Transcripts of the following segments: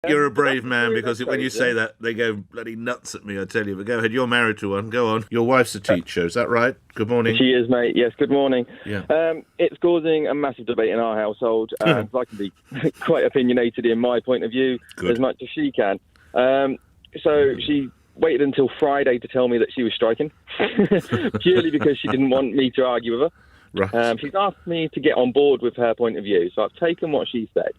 You're a brave man, because when you say that, they go bloody nuts at me, I tell you. But go ahead, you're married to one. Go on. Your wife's a teacher, is that right? Good morning. She is, mate. Yes, good morning. Yeah. It's causing a massive debate in our household. I can be quite opinionated in my point of view as much as she can. So she waited until Friday to tell me that she was striking, purely because she didn't want me to argue with her. Right. She's asked me to get on board with her point of view, so I've taken what she said.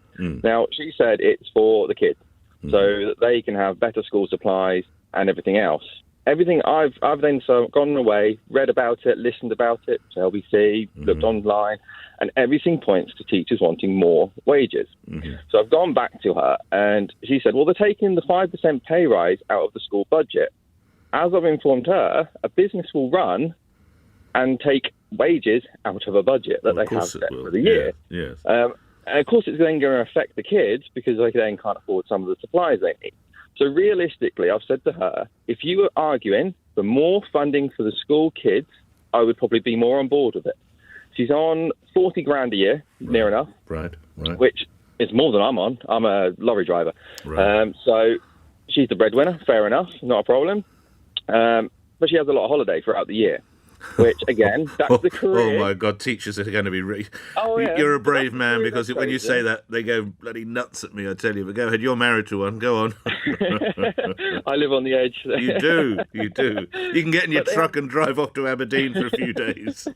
Now, she said it's for the kids, so that they can have better school supplies and everything else. Everything I've then gone away, read about it, listened about it to LBC, looked online, and everything points to teachers wanting more wages. So I've gone back to her, and she said, well, they're taking the 5% pay rise out of the school budget. As I've informed her, a business will run and take wages out of a budget that they have set for the year. Yeah. Yes. And of course, it's then going to affect the kids because they then can't afford some of the supplies they need. So realistically, I've said to her, if you were arguing for more funding for the school kids, I would probably be more on board with it. She's on 40 grand a year, near enough. Right. Which is more than I'm on. I'm a lorry driver. Right. So she's the breadwinner, fair enough, not a problem. But she has a lot of holiday throughout the year. Which, again, that's the career. Oh, my God, teachers are going to be... Yeah. You're a brave man, because when you say that, they go bloody nuts at me, I tell you. But go ahead, you're married to one. Go on. I live on the edge. You do. You can get in your truck and drive off to Aberdeen for a few days.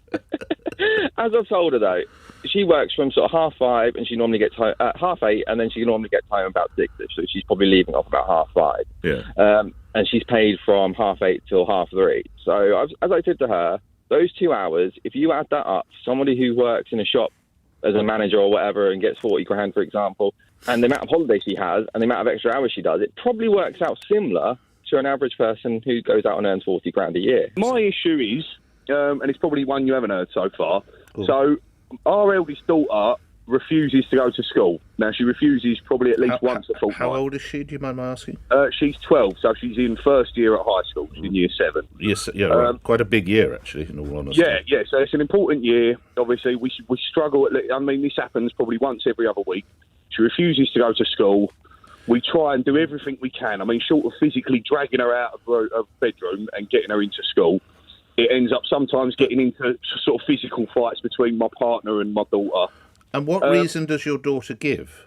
As I've told her, though, she works from sort of 5:30, and she normally gets home at 8:30, and then she normally gets home about 6, so she's probably leaving off about 5:30. Yeah. And she's paid from 8:30 till 3:30. So as I said to her, those 2 hours, if you add that up, somebody who works in a shop as a manager or whatever and gets 40 grand, for example, and the amount of holiday she has and the amount of extra hours she does, it probably works out similar to an average person who goes out and earns 40 grand a year. My issue is, and it's probably one you haven't heard so far, so our eldest daughter refuses to go to school. Now, she refuses probably at least once a fortnight. How old is she, do you mind my asking? She's 12, so she's in first year at high school. She's in year 7. Yes, yeah, quite a big year, actually, in all honesty. Yeah, so it's an important year. Obviously, we struggle. This happens probably once every other week. She refuses to go to school. We try and do everything we can. Short of physically dragging her out of her bedroom and getting her into school, it ends up sometimes getting into sort of physical fights between my partner and my daughter. And what reason does your daughter give?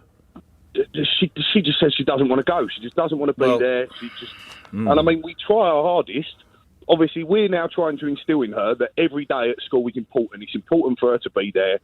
She just says she doesn't want to go. She just doesn't want to be there. And we try our hardest. Obviously, we're now trying to instill in her that every day at school is important. It's important for her to be there.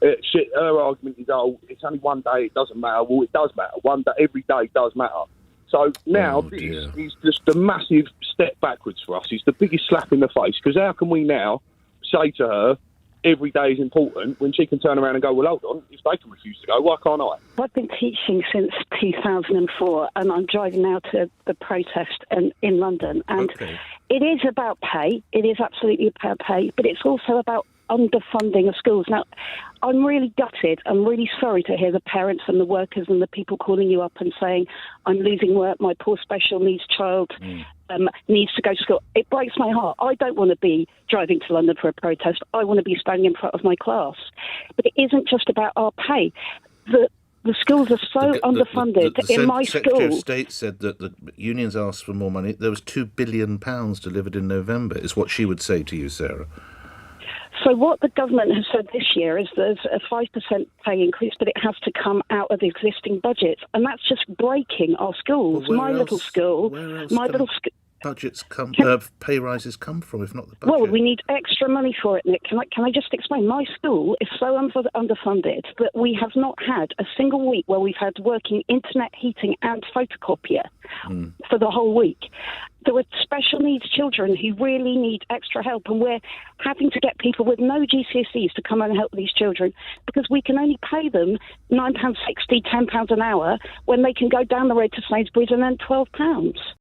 Her argument is, it's only one day, it doesn't matter. Well, it does matter. One day, every day does matter. So now this is just a massive step backwards for us. It's the biggest slap in the face, because how can we now say to her, every day is important, when she can turn around and go, well, hold on, if they can refuse to go, why can't I? I've been teaching since 2004, and I'm driving now to the protest in London. And it is about pay. It is absolutely about pay, but it's also about underfunding of schools. Now, I'm really gutted. I'm really sorry to hear the parents and the workers and the people calling you up and saying, I'm losing work, my poor special needs child needs to go to school. It breaks my heart. I don't want to be driving to London for a protest. I want to be standing in front of my class. But it isn't just about our pay. The schools are so underfunded. In my school, Secretary of State said that the unions asked for more money. There was £2 billion delivered in November, is what she would say to you, Sarah. So what the government has said this year is there's a 5% pay increase, but it has to come out of the existing budget. And that's just breaking our schools. Budgets pay rises come from, if not the budget? Well, we need extra money for it, Nick. Can I just explain? My school is so underfunded that we have not had a single week where we've had working internet, heating and photocopier for the whole week. There are special needs children who really need extra help, and we're having to get people with no GCSEs to come and help these children because we can only pay them £9.60, £10 an hour when they can go down the road to Sainsbury's and earn £12.